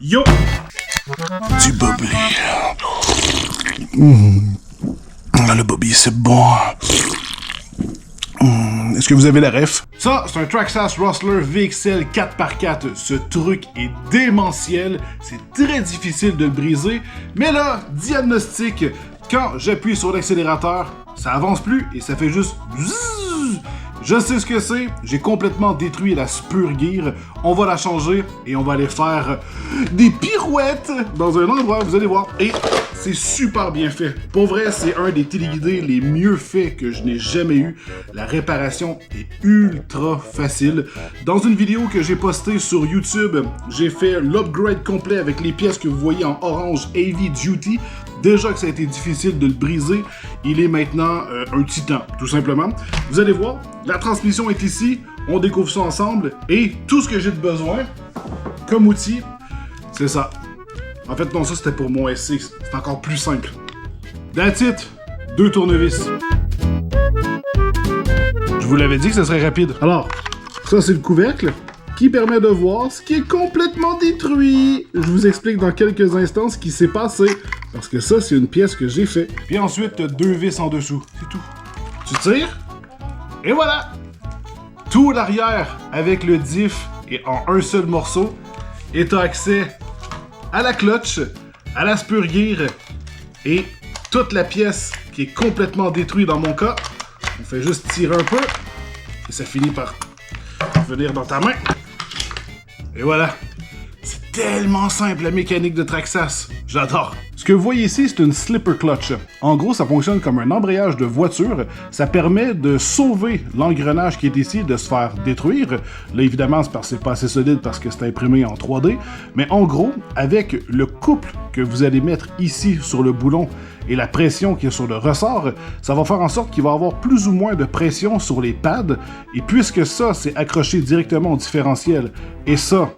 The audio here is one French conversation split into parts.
Yo! Du bubbly. Le Bobby, c'est bon. Est-ce que vous avez la ref? Ça, c'est un Traxxas Rustler VXL 4x4. Ce truc est démentiel, c'est très difficile de le briser, mais là, diagnostic, quand j'appuie sur l'accélérateur, ça avance plus et ça fait juste bzzz. Je sais ce que c'est, j'ai complètement détruit la Spur Gear, on va la changer et on va aller faire des pirouettes dans un endroit, vous allez voir. Et c'est super bien fait. Pour vrai, c'est un des téléguidés les mieux faits que je n'ai jamais eu. La réparation est ultra facile. Dans une vidéo que j'ai postée sur YouTube, j'ai fait l'upgrade complet avec les pièces que vous voyez en orange Heavy Duty. Déjà que ça a été difficile de le briser, il est maintenant un titan, tout simplement. Vous allez voir, la transmission est ici, on découvre ça ensemble, et tout ce que j'ai de besoin, comme outil, c'est ça. En fait, non, ça c'était pour mon SC, c'est encore plus simple. That's it, 2 tournevis. Je vous l'avais dit que ce serait rapide. Alors, ça c'est le couvercle, qui permet de voir ce qui est complètement détruit. Je vous explique dans quelques instants ce qui s'est passé, parce que ça, c'est une pièce que j'ai fait. Puis ensuite, t'as 2 vis en dessous, c'est tout. Tu tires, et voilà! Tout l'arrière avec le diff est en un seul morceau, et t'as accès à la clutch, à la Spur Gear, et toute la pièce qui est complètement détruite dans mon cas. On fait juste tirer un peu, et ça finit par venir dans ta main. Et voilà. C'est tellement simple la mécanique de Traxxas. J'adore. Ce que vous voyez ici, c'est une slipper clutch. En gros, ça fonctionne comme un embrayage de voiture. Ça permet de sauver l'engrenage qui est ici de se faire détruire. Là, évidemment, c'est parce que c'est pas assez solide parce que c'est imprimé en 3D. Mais en gros, avec le couple que vous allez mettre ici sur le boulon et la pression qui est sur le ressort, ça va faire en sorte qu'il va y avoir plus ou moins de pression sur les pads. Et puisque ça, c'est accroché directement au différentiel et ça,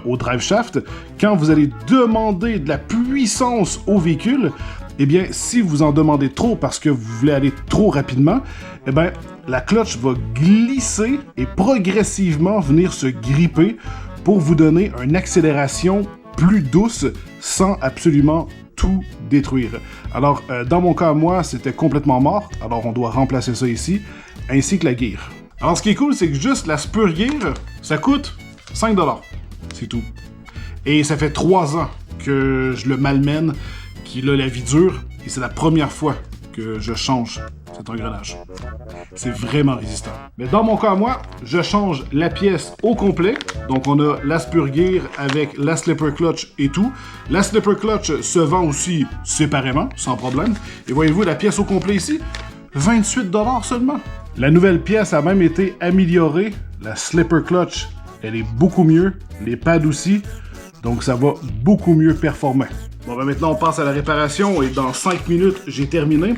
au drive shaft, quand vous allez demander de la puissance au véhicule, eh bien, si vous en demandez trop parce que vous voulez aller trop rapidement, eh bien, la clutch va glisser et progressivement venir se gripper pour vous donner une accélération plus douce sans absolument tout détruire. Alors, dans mon cas, moi, c'était complètement mort, alors on doit remplacer ça ici, ainsi que la gear. Alors, ce qui est cool, c'est que juste la Spur Gear, ça coûte 5$. C'est tout. Et ça fait 3 ans que je le malmène, qu'il a la vie dure, et c'est la première fois que je change cet engrenage. C'est vraiment résistant. Mais dans mon cas, moi, je change la pièce au complet. Donc, on a la Spur Gear avec la slipper clutch et tout. La slipper clutch se vend aussi séparément, sans problème. Et voyez-vous, la pièce au complet ici, 28$ seulement. La nouvelle pièce a même été améliorée. La slipper clutch, elle est beaucoup mieux. Les pads aussi. Donc, ça va beaucoup mieux performer. Bon, ben maintenant, on passe à la réparation et dans 5 minutes, j'ai terminé.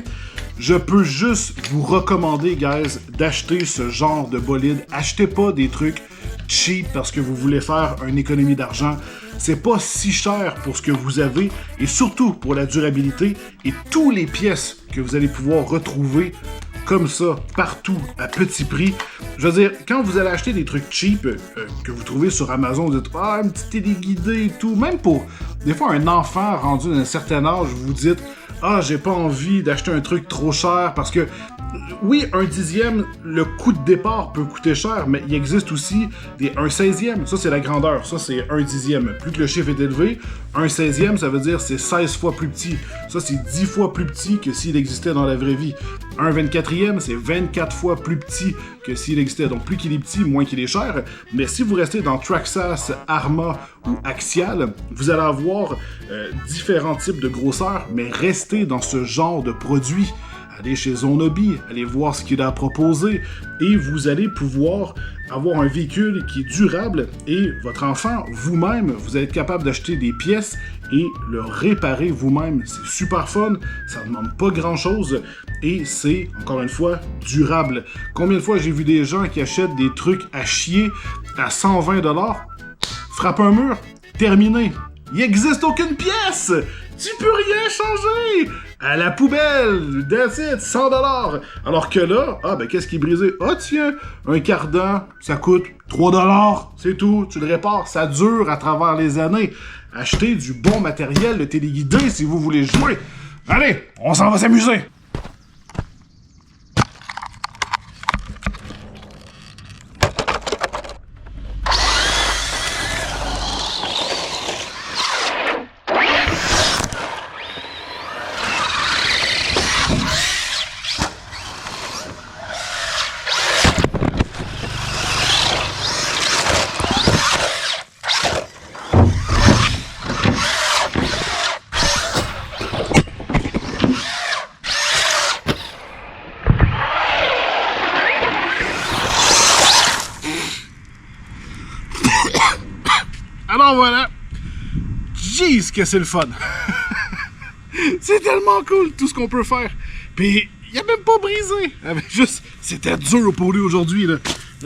Je peux juste vous recommander, guys, d'acheter ce genre de bolide. Achetez pas des trucs cheap parce que vous voulez faire une économie d'argent. C'est pas si cher pour ce que vous avez et surtout pour la durabilité et toutes les pièces que vous allez pouvoir retrouver comme ça, partout, à petit prix. Je veux dire, quand vous allez acheter des trucs cheap que vous trouvez sur Amazon, vous dites « Ah, un petit téléguidé et tout », même pour, des fois, un enfant rendu d'un certain âge, vous dites « Ah, j'ai pas envie d'acheter un truc trop cher parce que, oui, 1/10, le coût de départ peut coûter cher, mais il existe aussi des 1/16. Ça, c'est la grandeur. Ça, c'est 1/10. Plus que le chiffre est élevé, 1/16, ça veut dire c'est 16 fois plus petit. Ça, c'est 10 fois plus petit que s'il existait dans la vraie vie. 1/24, c'est 24 fois plus petit que s'il existait. Donc, plus qu'il est petit, moins qu'il est cher. Mais si vous restez dans Traxxas, Arrma ou Axial, vous allez avoir différents types de grosseurs, mais restez dans ce genre de produit. Allez chez Zonobi, allez voir ce qu'il a à proposer et vous allez pouvoir avoir un véhicule qui est durable et votre enfant, vous-même, vous allez être capable d'acheter des pièces et le réparer vous-même. C'est super fun, ça ne demande pas grand-chose et c'est, encore une fois, durable. Combien de fois j'ai vu des gens qui achètent des trucs à chier à 120$, frappe un mur, terminé. Il n'existe aucune pièce! Tu peux rien changer! À la poubelle! That's it! 100$! Alors que là, ah ben qu'est-ce qui est brisé? Ah tiens, un cardan, ça coûte 3$, c'est tout, tu le répares, ça dure à travers les années. Achetez du bon matériel de téléguidé si vous voulez jouer. Allez, on s'en va s'amuser. Alors voilà, jeez que c'est le fun. C'est tellement cool tout ce qu'on peut faire. Puis il a même pas brisé. Juste, c'était dur pour lui aujourd'hui. Le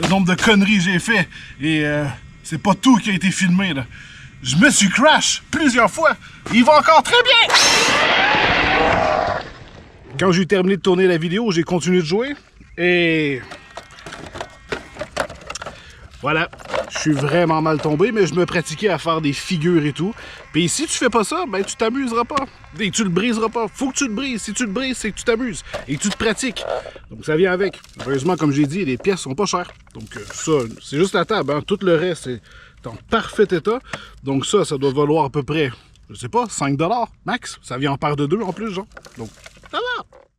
nombre de conneries que j'ai fait. Et c'est pas tout qui a été filmé. Là. Je me suis crash plusieurs fois. Il va encore très bien. Quand j'ai terminé de tourner la vidéo, j'ai continué de jouer. Et voilà. Je suis vraiment mal tombé, mais je me pratiquais à faire des figures et tout. Puis si tu fais pas ça, ben tu t'amuseras pas. Et tu le briseras pas. Faut que tu le brises. Si tu le brises, c'est que tu t'amuses. Et que tu te pratiques. Donc ça vient avec. Heureusement, comme j'ai dit, les pièces sont pas chères. Donc ça, c'est juste la table. Hein. Tout le reste est en parfait état. Donc ça doit valoir à peu près, je sais pas, 5$ max. Ça vient en paire de 2 en plus, genre. Donc ça va.